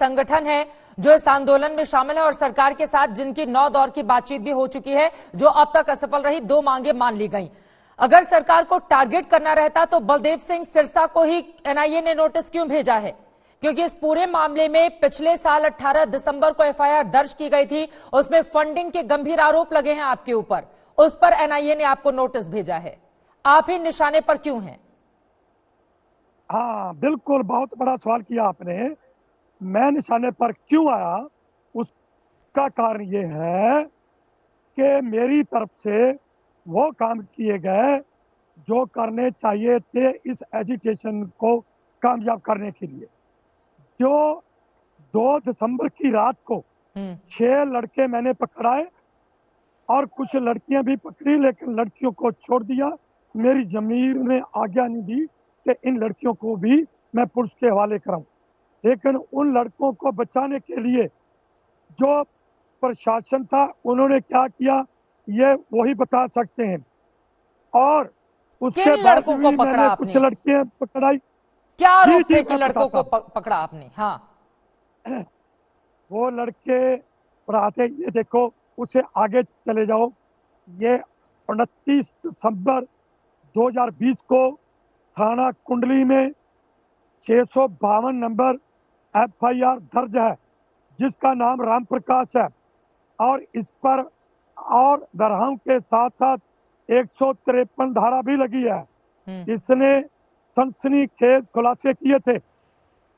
संगठन है जो इस आंदोलन में शामिल है और सरकार के साथ जिनकी 9 दौर की बातचीत भी हो चुकी है, जो अब तक असफल रही, 2 मांगे मान ली गई। अगर सरकार को टारगेट करना रहता तो बलदेव सिंह सिरसा को ही एनआईए ने नोटिस क्यों भेजा है? क्योंकि इस पूरे मामले में पिछले साल 18 दिसंबर को एफआईआर दर्ज की गई थी, उसमें फंडिंग के गंभीर आरोप लगे हैं आपके ऊपर, उस पर एनआईए ने आपको नोटिस भेजा है। आप ही निशाने पर क्यों हैं? हाँ बिल्कुल, बहुत बड़ा सवाल किया आपने। मैं निशाने पर क्यों आया, उसका कारण ये है कि मेरी तरफ से वो काम किए गए जो करने चाहिए थे इस एजिटेशन को कामयाब करने के लिए। जो 2 दिसंबर की रात को 6 लड़के मैंने पकड़ाए और कुछ लड़कियां भी पकड़ी, लेकिन लड़कियों को छोड़ दिया। मेरी जमीर ने आज्ञा नहीं दी कि इन लड़कियों को भी मैं पुलिस के हवाले कराऊं। लेकिन उन लड़कों को बचाने के लिए जो प्रशासन था उन्होंने क्या किया ये वही बता सकते हैं। और उसके बाद भी मैंने कुछ लड़कियां पकड़ाई। क्या आरोप थे कि लड़कों को पकड़ा आपने? हाँ, वो लड़के पढ़ाते, ये देखो उसे आगे चले जाओ। ये 29 दिसंबर 2020 को थाना कुंडली में 652 नंबर एफआईआर दर्ज है, जिसका नाम राम प्रकाश है। और इस पर और दरहाम के साथ साथ 153 धारा भी लगी है। इसने सनसनीखेज खुलासे किए थे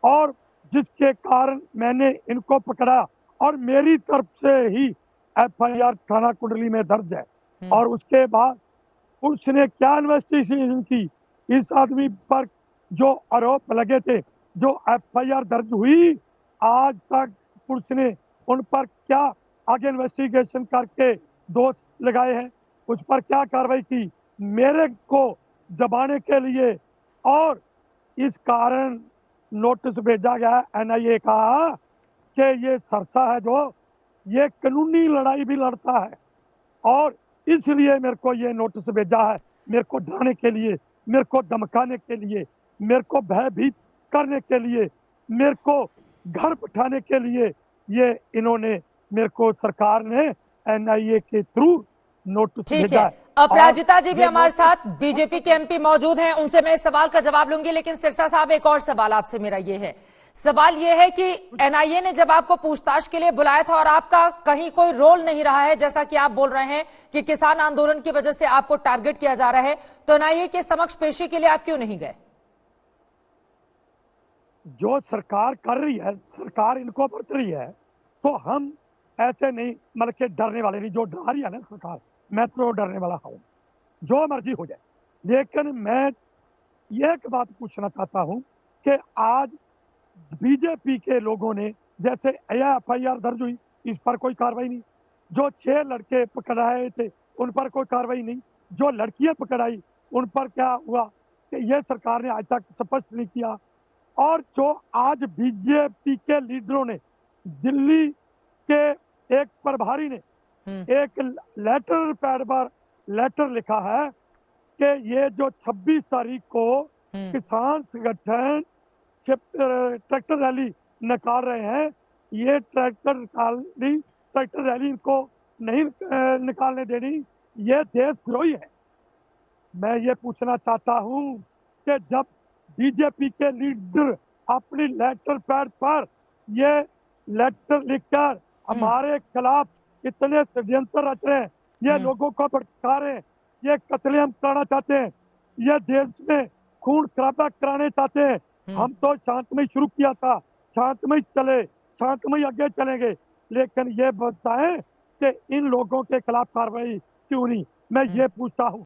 और जिसके कारण मैंने इनको पकड़ा और मेरी तरफ से ही एफआईआर थाना कुंडली में दर्ज है। और उसके बाद पुलिस ने क्या इन्वेस्टिगेशन की, इस आदमी पर जो आरोप लगे थे, जो एफआईआर दर्ज हुई, आज तक पुलिस ने उन पर क्या आगे इन्वेस्टिगेशन करके दोष लगाए हैं, उस पर क्या कार्रवाई की मेरे को दबाने के लिए। और इस कारण नोटिस भेजा गया एनआईए का कि ये सरसा है जो ये कानूनी लड़ाई भी लड़ता है और इसलिए मेरे को ये नोटिस भेजा है, मेरे को डराने के लिए, मेरे को धमकाने के लिए, मेरे को भयभीत करने के लिए, मेरे को घर बिठाने के लिए ये इन्होंने मेरे को सरकार ने एनआईए के थ्रू नोटिस भेजा है। अपराजिता जी भी हमारे साथ बीजेपी के एमपी मौजूद हैं, उनसे मैं इस सवाल का जवाब लूंगी। लेकिन सिरसा साहब, एक और सवाल आपसे मेरा ये है, सवाल ये है कि एनआईए ने जब आपको पूछताछ के लिए बुलाया था और आपका कहीं कोई रोल नहीं रहा है, जैसा कि आप बोल रहे हैं कि किसान आंदोलन की वजह से आपको टारगेट किया जा रहा है, तो एनआईए के समक्ष पेशी के लिए आप क्यों नहीं गए? जो सरकार कर रही है, सरकार इनको बरत रही है, तो हम ऐसे नहीं, मतलब के डरने वाले नहीं। जो डरा रही है ना सरकार, मैं तो डरने वाला हूं, जो मर्जी हो जाए। लेकिन मैं एक बात पूछना चाहता हूं कि आज बीजेपी के लोगों ने, जैसे एफआईआर दर्ज हुई, इस पर कोई कार्रवाई नहीं। जो 6 लड़के पकड़ाए थे उन पर कोई कार्रवाई नहीं। जो लड़कियां पकड़ाई उन पर क्या हुआ कि यह सरकार ने आज तक स्पष्ट नहीं किया। और जो आज बीजेपी के लीडरों ने, दिल्ली के एक प्रभारी ने एक लेटर पैड पर लेटर लिखा है कि ये जो 26 तारीख को किसान संगठन ट्रैक्टर रैली निकाल रहे हैं, ये ट्रैक्टर रैली इनको नहीं निकालने देनी, ये देशद्रोही है। मैं ये पूछना चाहता हूं कि जब बीजेपी के लीडर अपनी लेटर पैड पर ये लेटर लिखकर हमारे खिलाफ इतने षड्यंत्र रच रहे हैं, ये लोगों को भड़का रहे हैं, ये कत्लेआम कराना चाहते हैं, ये देश में खून खराबा कराने चाहते हैं। हम तो शांतमय शुरू किया था, शांतमय चले, शांतमय आगे चलेंगे, लेकिन ये बताएं कि इन लोगों के खिलाफ कार्रवाई क्यों नहीं? मैं ये पूछता हूं।